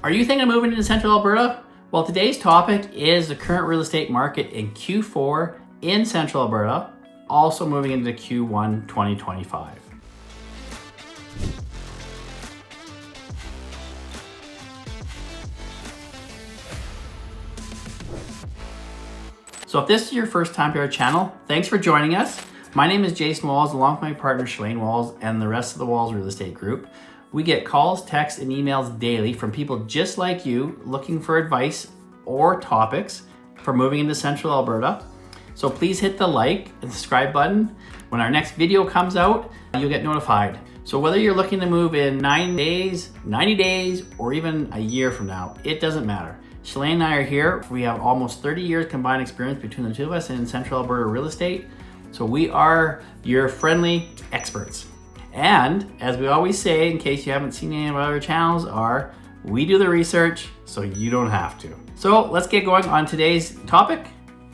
Are you thinking of moving into Central Alberta? Well, today's topic is the current real estate market in Q4 in Central Alberta, also moving into Q1 2025. So if this is your first time to our channel, thanks for joining us. My name is Jason Walls, along with my partner Shalane Walls and the rest of the Walls Real Estate Group. We get calls, texts, and emails daily from people just like you looking for advice or topics for moving into Central Alberta. So please hit the like and subscribe button. When our next video comes out, you'll get notified. So whether you're looking to move in 9 days, 90 days, or even a year from now, it doesn't matter. Shalane and I are here. We have almost 30 years combined experience between the two of us in Central Alberta real estate. So we are your friendly experts. And as we always say, in case you haven't seen any of our other channels, we do the research so you don't have to. So let's get going on today's topic,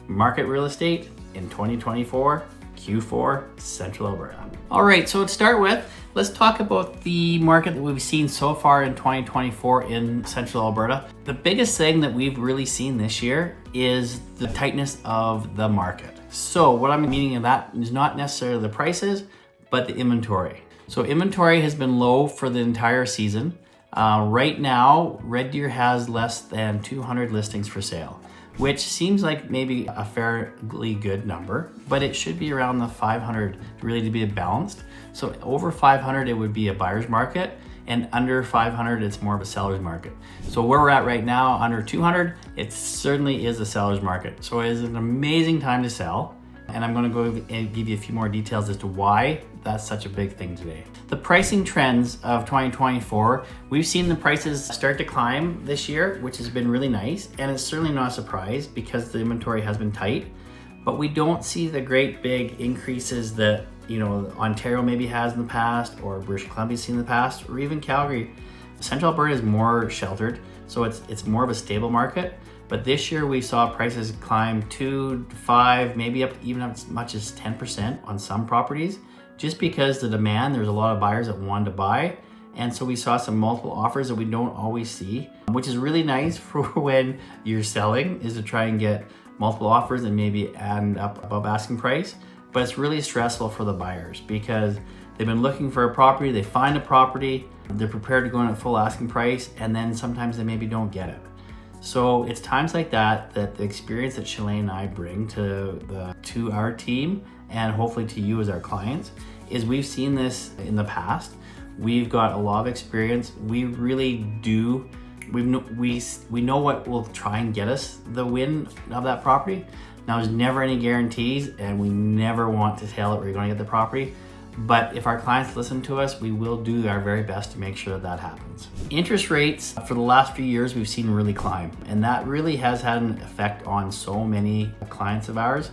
market real estate in 2024, Q4, Central Alberta. All right, so to start with, let's talk about the market that we've seen so far in 2024 in Central Alberta. The biggest thing that we've really seen this year is the tightness of the market. So what I'm meaning of that is not necessarily the prices, but the inventory. So inventory has been low for the entire season. Right now, Red Deer has less than 200 listings for sale, which seems like maybe a fairly good number, but it should be around the 500 really to be balanced. So over 500, it would be a buyer's market, and under 500, it's more of a seller's market. So where we're at right now, under 200, it certainly is a seller's market. So it is an amazing time to sell. And I'm going to go and give you a few more details as to why that's such a big thing today. The pricing trends of 2024, we've seen the prices start to climb this year, which has been really nice. And it's certainly not a surprise because the inventory has been tight, but we don't see the great big increases that, Ontario maybe has in the past, or British Columbia's seen in the past, or even Calgary. Central Alberta is more sheltered, so it's more of a stable market. But this year we saw prices climb 2 to 5, maybe up even as much as 10% on some properties, just because the demand, there's a lot of buyers that wanted to buy. And so we saw some multiple offers that we don't always see, which is really nice for when you're selling, is to try and get multiple offers and maybe end up above asking price. But it's really stressful for the buyers because they've been looking for a property, they find a property, they're prepared to go in at full asking price, and then sometimes they maybe don't get it. So it's times like that the experience that Shalane and I bring to our team, and hopefully to you as our clients, is we've seen this in the past. We've got a lot of experience. We really do. We know what will try and get us the win of that property. Now, there's never any guarantees, and we never want to tell it we're going to get the property. But if our clients listen to us, we will do our very best to make sure that happens. Interest rates for the last few years we've seen really climb, and that really has had an effect on so many clients of ours.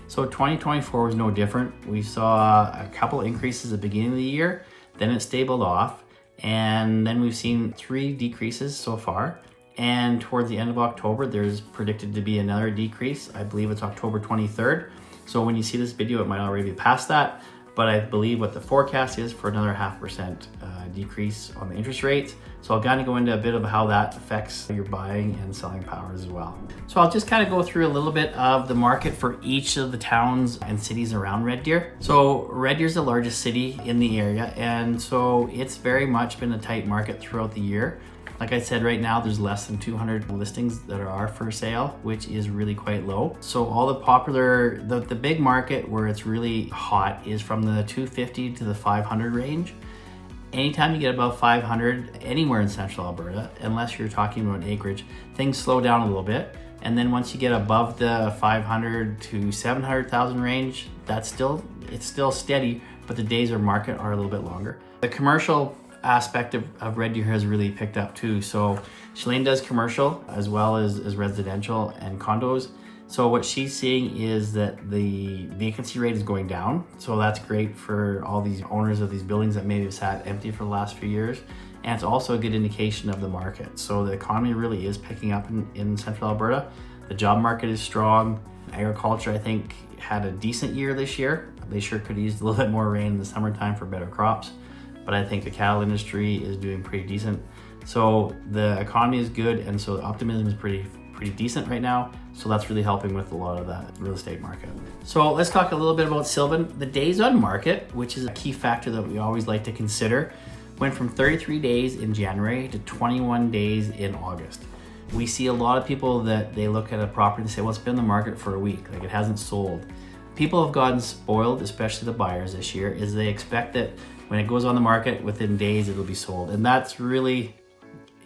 So 2024 was no different. We saw a couple increases at the beginning of the year, then it stabled off, and then we've seen 3 decreases so far. And towards the end of October, there's predicted to be another decrease. I believe it's October 23rd. So when you see this video, it might already be past that. But I believe what the forecast is for another 0.5% decrease on the interest rates. So I'll kind of go into a bit of how that affects your buying and selling powers as well. So I'll just kind of go through a little bit of the market for each of the towns and cities around Red Deer. So Red Deer is the largest city in the area, and so it's very much been a tight market throughout the year. Like I said, right now there's less than 200 listings that are for sale, which is really quite low. So all the popular, the big market where it's really hot is from the 250 to the 500 range. Anytime you get above 500 anywhere in Central Alberta, unless you're talking about acreage, things slow down a little bit. And then once you get above the 500 to 700,000 range, it's still steady, but the days of market are a little bit longer. The commercial aspect of Red Deer has really picked up too. So Shalane does commercial as well as residential and condos. So what she's seeing is that the vacancy rate is going down. So that's great for all these owners of these buildings that maybe have sat empty for the last few years. And it's also a good indication of the market. So the economy really is picking up in Central Alberta. The job market is strong. Agriculture, I think, had a decent year this year. They sure could use a little bit more rain in the summertime for better crops. But I think the cattle industry is doing pretty decent. So the economy is good, and so the optimism is pretty decent right now. So that's really helping with a lot of that real estate market. So let's talk a little bit about Sylvan. The days on market, which is a key factor that we always like to consider, went from 33 days in January to 21 days in August. We see a lot of people that they look at a property and say, well, it's been on the market for a week, like it hasn't sold. People have gotten spoiled, especially the buyers this year, is they expect that when it goes on the market, within days it'll be sold. And that's really,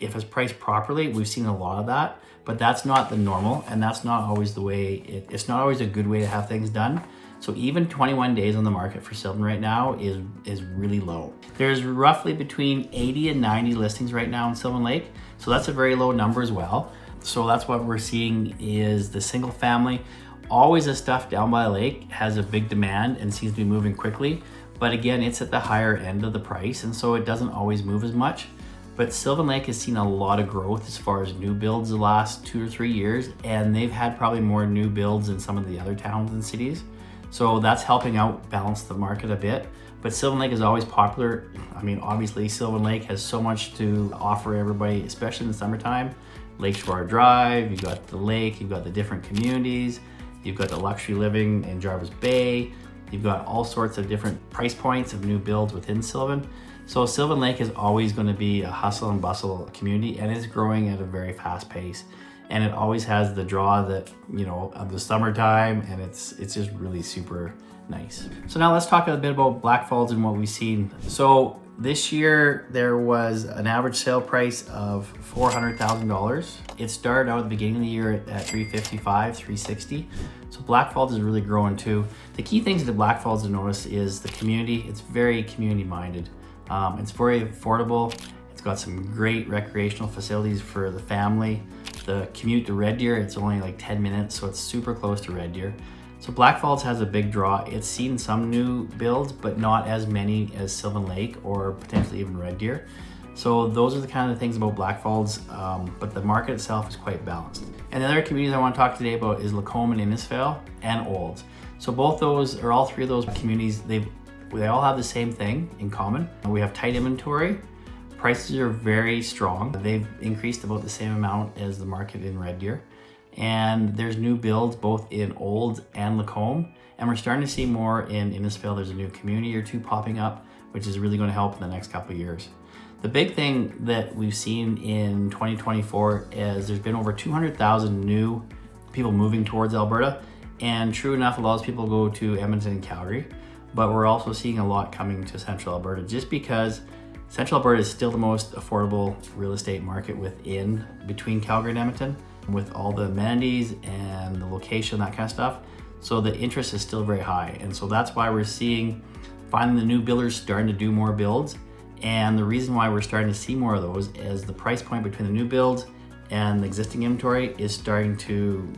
if it's priced properly, we've seen a lot of that, but that's not the normal, and that's not always the way, it's not always a good way to have things done. So even 21 days on the market for Sylvan right now is really low. There's roughly between 80 and 90 listings right now in Sylvan Lake, so that's a very low number as well. So that's what we're seeing is the single family, always the stuff down by the lake has a big demand and seems to be moving quickly, but again, it's at the higher end of the price, and so it doesn't always move as much. But Sylvan Lake has seen a lot of growth as far as new builds the last 2 or 3 years, and they've had probably more new builds than some of the other towns and cities. So that's helping out balance the market a bit. But Sylvan Lake is always popular. I mean, obviously Sylvan Lake has so much to offer everybody, especially in the summertime. Lakeshore Drive, you've got the lake, you've got the different communities, you've got the luxury living in Jarvis Bay, you've got all sorts of different price points of new builds within Sylvan. So Sylvan Lake is always going to be a hustle and bustle community, and it's growing at a very fast pace. And it always has the draw that, you know, of the summertime, and it's just really super nice. So now let's talk a bit about Blackfalds and what we've seen. So this year there was an average sale price of $400,000. It started out at the beginning of the year at $355, $360. So Blackfalds is really growing too. The key things that Blackfalds to notice is the community. It's very community minded. It's very affordable. It's got some great recreational facilities for the family. The commute to Red Deer, it's only like 10 minutes, so it's super close to Red Deer. So Blackfalds has a big draw. It's seen some new builds, but not as many as Sylvan Lake or potentially even Red Deer. So those are the kind of things about Blackfalds, but the market itself is quite balanced. And the other communities I want to talk today about is Lacombe and Innisfail and Olds. So both those, or all three of those communities, they all have the same thing in common. We have tight inventory. Prices are very strong. They've increased about the same amount as the market in Red Deer. And there's new builds both in Olds and Lacombe. And we're starting to see more in Innisfail. There's a new community or two popping up, which is really going to help in the next couple of years. The big thing that we've seen in 2024 is there's been over 200,000 new people moving towards Alberta. And true enough, a lot of people go to Edmonton and Calgary. But we're also seeing a lot coming to Central Alberta just because Central Alberta is still the most affordable real estate market between Calgary and Edmonton, with all the amenities and the location, that kind of stuff. So the interest is still very high. And so that's why we're finding the new builders starting to do more builds. And the reason why we're starting to see more of those is the price point between the new builds and the existing inventory is starting to,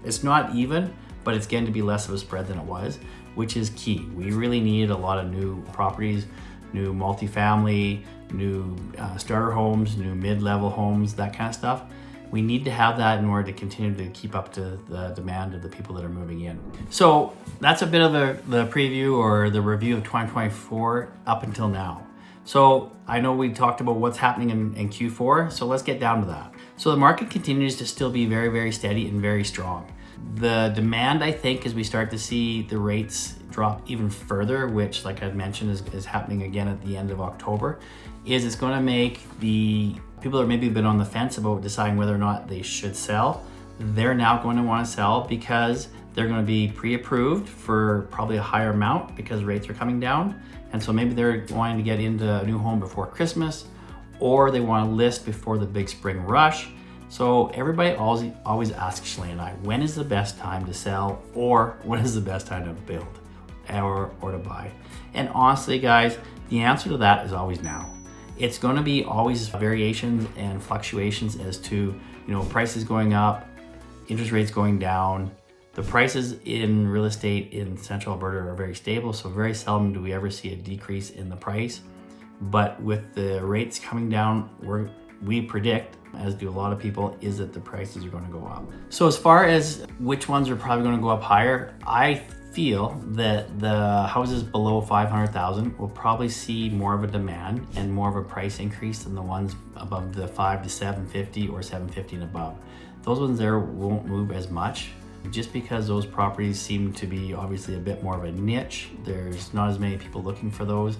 it's not even, but it's getting to be less of a spread than it was, which is key. We really need a lot of new properties, new multifamily, new starter homes, new mid-level homes, that kind of stuff. We need to have that in order to continue to keep up to the demand of the people that are moving in. So that's a bit of the preview or the review of 2024 up until now. So I know we talked about what's happening in Q4, so let's get down to that. So the market continues to still be very, very steady and very strong. The demand, I think, as we start to see the rates drop even further, which, like I mentioned, is happening again at the end of October, is it's going to make the people that maybe have been on the fence about deciding whether or not they should sell, they're now going to want to sell because they're going to be pre-approved for probably a higher amount because rates are coming down. And so maybe they're wanting to get into a new home before Christmas, or they want to list before the big spring rush. So everybody always asks Shalane and I, when is the best time to sell, or when is the best time to build or to buy? And honestly, guys, the answer to that is always now. It's going to be always variations and fluctuations as to, prices going up, interest rates going down. The prices in real estate in Central Alberta are very stable, so very seldom do we ever see a decrease in the price. But with the rates coming down, we predict, as do a lot of people, is that the prices are going to go up. So as far as which ones are probably going to go up higher, I feel that the houses below 500,000 will probably see more of a demand and more of a price increase than the ones above the 5 to 750 or 750 and above. Those ones there won't move as much, just because those properties seem to be obviously a bit more of a niche. There's not as many people looking for those.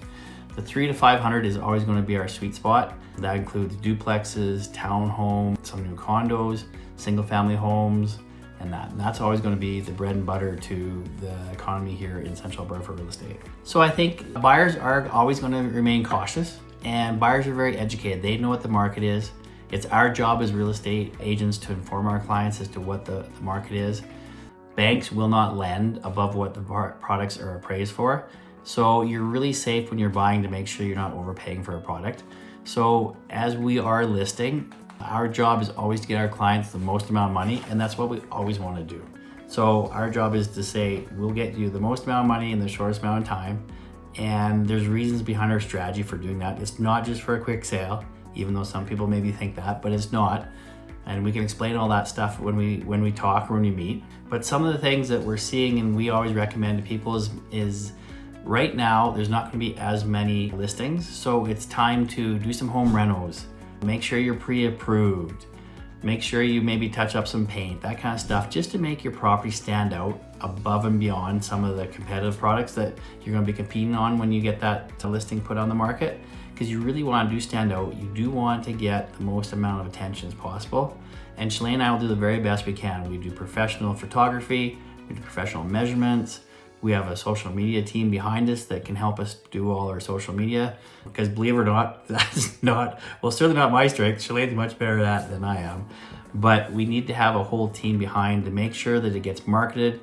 The 3 to 500 is always going to be our sweet spot. That includes duplexes, townhomes, some new condos, single family homes, and that's always going to be the bread and butter to the economy here in Central Alberta for real estate. So I think buyers are always going to remain cautious, and buyers are very educated. They know what the market is. It's our job as real estate agents to inform our clients as to what the market is. Banks will not lend above what the products are appraised for. So you're really safe when you're buying to make sure you're not overpaying for a product. So as we are listing, our job is always to get our clients the most amount of money, and that's what we always want to do. So our job is to say, we'll get you the most amount of money in the shortest amount of time. And there's reasons behind our strategy for doing that. It's not just for a quick sale, even though some people maybe think that, but it's not. And we can explain all that stuff when we talk or when we meet. But some of the things that we're seeing and we always recommend to people is right now, there's not going to be as many listings. So it's time to do some home renos. Make sure you're pre-approved. Make sure you maybe touch up some paint, that kind of stuff, just to make your property stand out above and beyond some of the competitive products that you're going to be competing on when you get that listing put on the market. Because you really want to stand out. You do want to get the most amount of attention as possible. And Shalane and I will do the very best we can. We do professional photography, we do professional measurements. We have a social media team behind us that can help us do all our social media. Because believe it or not, that's not, well, certainly not my strength. Shalane's much better at that than I am. But we need to have a whole team behind to make sure that it gets marketed.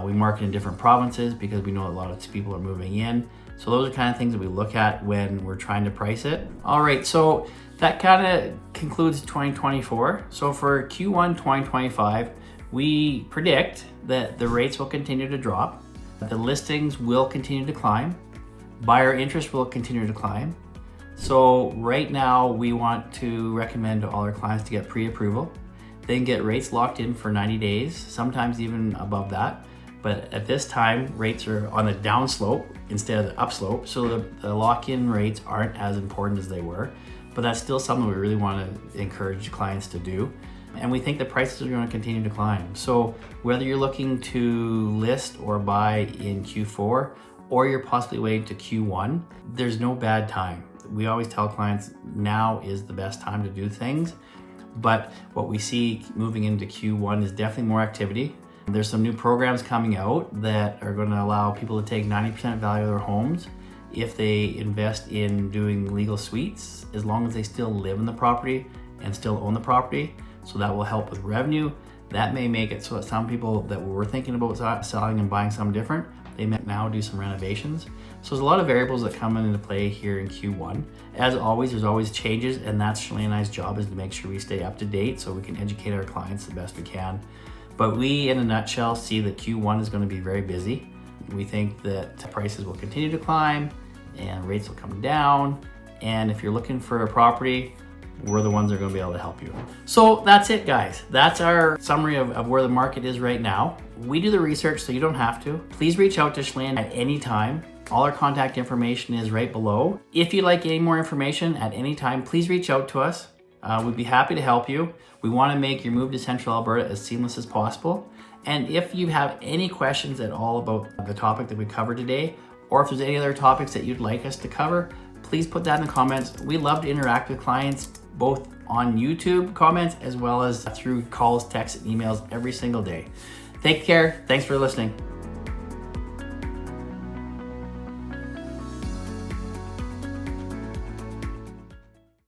We market in different provinces because we know a lot of people are moving in. So those are kind of things that we look at when we're trying to price it. All right, so that kind of concludes 2024. So for Q1 2025, we predict that the rates will continue to drop. The listings will continue to climb. Buyer interest will continue to climb. So right now we want to recommend to all our clients to get pre-approval. They can get rates locked in for 90 days, sometimes even above that. But at this time, rates are on the downslope instead of the upslope. So the lock-in rates aren't as important as they were, but that's still something we really want to encourage clients to do. And we think the prices are going to continue to climb. So whether you're looking to list or buy in Q4, or you're possibly waiting to Q1, there's no bad time. We always tell clients now is the best time to do things. But what we see moving into Q1 is definitely more activity. There's some new programs coming out that are going to allow people to take 90% value of their homes if they invest in doing legal suites, as long as they still live in the property and still own the property. So that will help with revenue. That may make it so that some people that were thinking about selling and buying something different, they may now do some renovations. So there's a lot of variables that come into play here in Q1. As always, there's always changes, and that's Shalane and I's job, is to make sure we stay up to date so we can educate our clients the best we can. But we, in a nutshell, see that Q1 is going to be very busy. We think that prices will continue to climb and rates will come down. And if you're looking for a property, we're the ones that are going to be able to help you. So that's it, guys. That's our summary of where the market is right now. We do the research, so you don't have to. Please reach out to Shalane at any time. All our contact information is right below. If you'd like any more information at any time, please reach out to us. We'd be happy to help you. We want to make your move to Central Alberta as seamless as possible. And if you have any questions at all about the topic that we covered today, or if there's any other topics that you'd like us to cover, please put that in the comments. We love to interact with clients, both on YouTube comments as well as through calls, texts, and emails every single day. Take care. Thanks for listening.